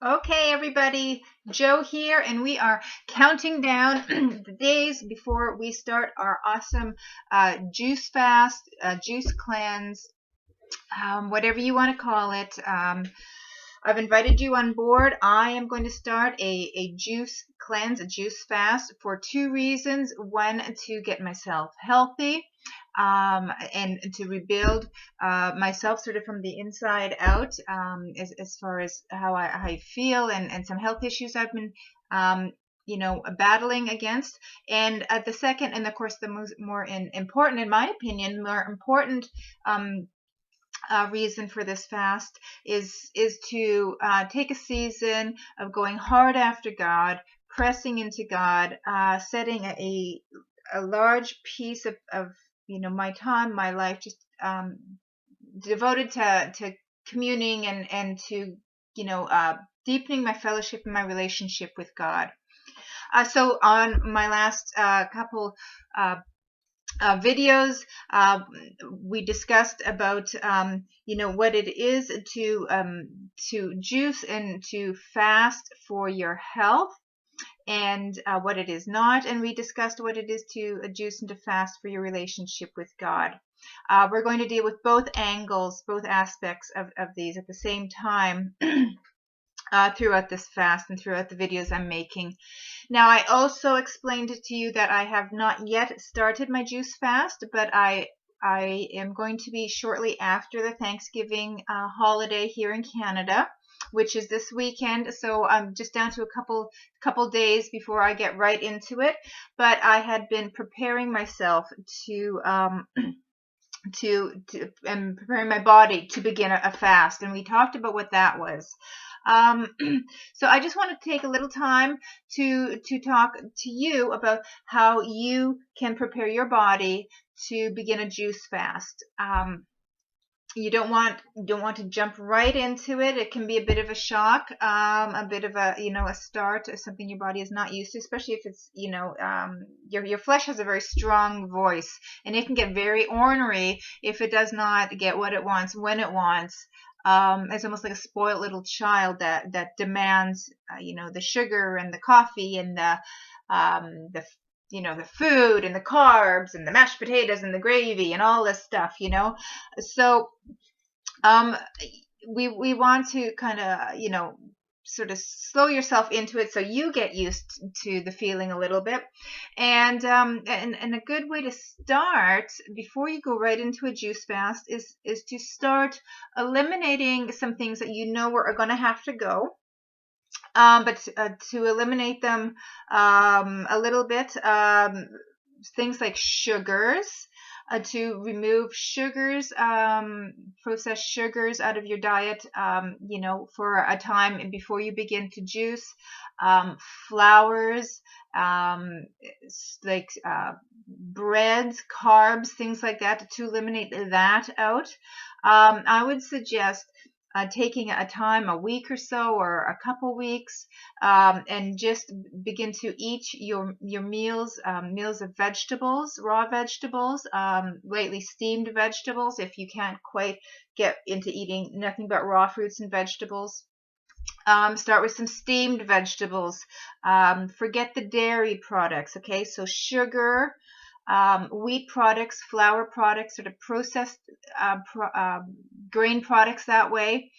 Okay, everybody, Joe here, and we are counting down the days before we start our awesome juice fast, juice cleanse, whatever you want to call it. I've invited you on board. I am going to start a juice cleanse, a juice fast for two reasons. One, to get myself healthy, and to rebuild myself sort of from the inside out, as far as how I feel, and some health issues I've been battling against. And the second, and of course the more important, in my opinion, more important reason for this fast is to take a season of going hard after God, pressing into God, setting a large piece of my time, my life, just devoted to communing and to deepening my fellowship and my relationship with God. So on my last couple videos, we discussed about what it is to juice and to fast for your health, and what it is not, and we discussed what it is to juice and to fast for your relationship with God. We're going to deal with both angles, both aspects of these at the same time throughout this fast and throughout the videos I'm making. Now, I also explained to you that I have not yet started my juice fast, but I am going to be shortly after the Thanksgiving holiday here in Canada, which is this weekend. So I'm just down to a couple days before I get right into it. But I had been preparing myself to and preparing my body to begin a fast, and we talked about what that was. So I just want to take a little time to talk to you about how you can prepare your body to begin a juice fast. You don't want to jump right into it. It can be a bit of a shock, a bit of a start of something your body is not used to, especially if it's your flesh has a very strong voice, and it can get very ornery if it does not get what it wants when it wants. It's almost like a spoiled little child that demands the sugar and the coffee and the food and the carbs and the mashed potatoes and the gravy and all this stuff. So we want to kind of sort of slow yourself into it so you get used to the feeling a little bit. And a good way to start before you go right into a juice fast is to start eliminating some things that are going to have to go. But to eliminate them a little bit, things like sugars, to remove sugars, processed sugars out of your diet, for a time before you begin to juice. Flours, like breads, carbs, things like that, to eliminate that out. I would suggest taking a time, a week or so, or a couple weeks, and just begin to eat your meals, meals of vegetables, raw vegetables, lightly steamed vegetables if you can't quite get into eating nothing but raw fruits and vegetables. Start with some steamed vegetables. Forget the dairy products, okay? So sugar, wheat products, flour products, sort of processed grain products that way,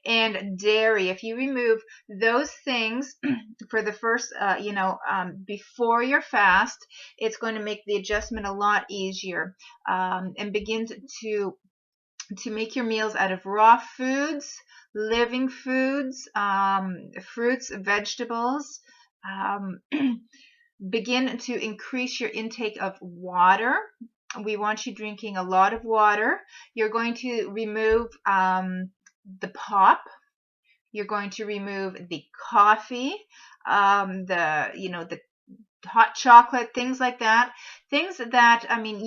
and dairy. If you remove those things for the first, before your fast, it's going to make the adjustment a lot easier, and begin to make your meals out of raw foods, living foods, fruits, vegetables. Begin to increase your intake of water. We want you drinking a lot of water. You're going to remove the pop. You're going to remove the coffee, the hot chocolate, things like that. Things that, I mean,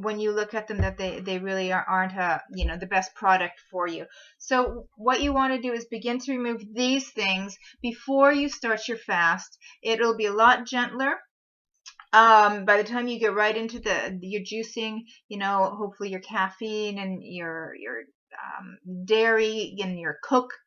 when you look at them that they really aren't the best product for you. So what you want to do is begin to remove these things before you start your fast. It'll be a lot gentler. By the time you get right into your juicing, hopefully your caffeine and your dairy and your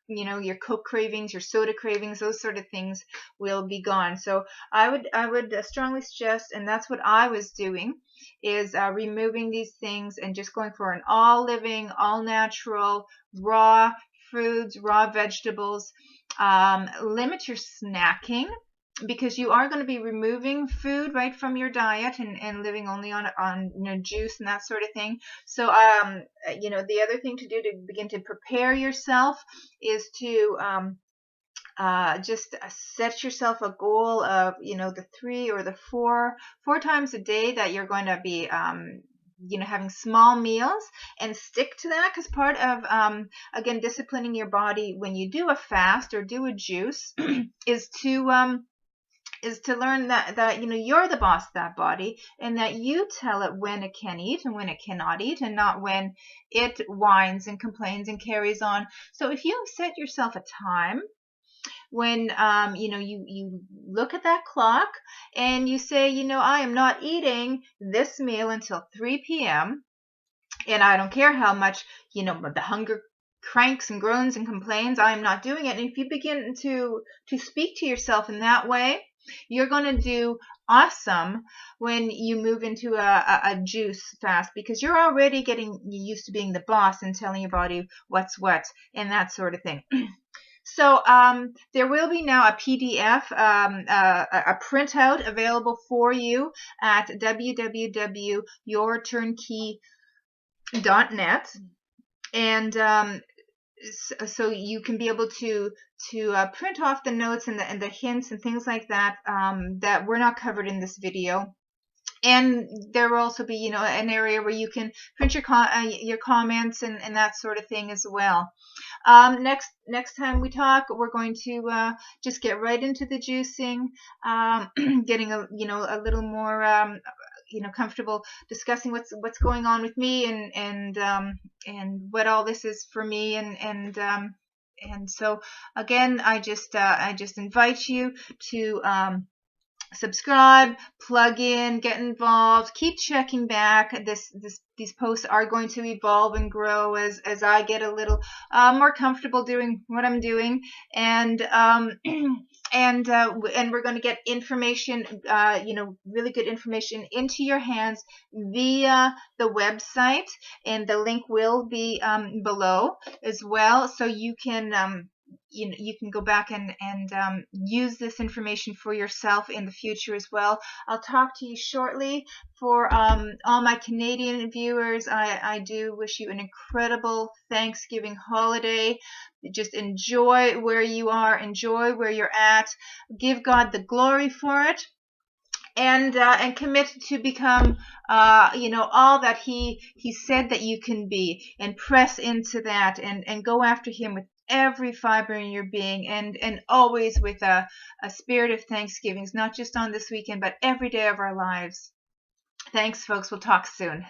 your Coke cravings, your soda cravings, those sort of things will be gone. So I would strongly suggest, and that's what I was doing, is removing these things and just going for an all living, all natural, raw foods, raw vegetables. Limit your snacking, because you are going to be removing food right from your diet, and living only on juice and that sort of thing. So the other thing to do to begin to prepare yourself is to just set yourself a goal of the 3 or the 4 times a day that you're going to be having small meals, and stick to that, because part of again, disciplining your body when you do a fast or do a juice is to learn that you're the boss of that body, and that you tell it when it can eat and when it cannot eat, and not when it whines and complains and carries on. So if you set yourself a time when you look at that clock and you say, I am not eating this meal until 3 p.m., and I don't care how much the hunger cranks and groans and complains, I am not doing it. And if you begin to speak to yourself in that way, you're going to do awesome when you move into a juice fast, because you're already getting used to being the boss and telling your body what's what and that sort of thing. So there will be now a PDF, a printout available for you at www.yourturnkey.net, and so you can be able to print off the notes and the hints and things like that that were not covered in this video. And there will also be an area where you can print your comments and that sort of thing as well. Next time we talk, we're going to just get right into the juicing, getting a little more comfortable discussing what's going on with me, and what all this is for me, and so again, I just invite you to subscribe, plug in, get involved, keep checking back. These posts are going to evolve and grow as I get a little more comfortable doing what I'm doing, and we're going to get information, really good information into your hands via the website, and the link will be below as well, so you can you can go back and use this information for yourself in the future as well. I'll talk to you shortly. For all my Canadian viewers, I do wish you an incredible Thanksgiving holiday. Just enjoy where you are, enjoy where you're at, give God the glory for it, and commit to become all that he said that you can be, and press into that, and go after him with every fiber in your being, and always with a spirit of thanksgiving, not just on this weekend but every day of our lives. Thanks, folks. We'll talk soon.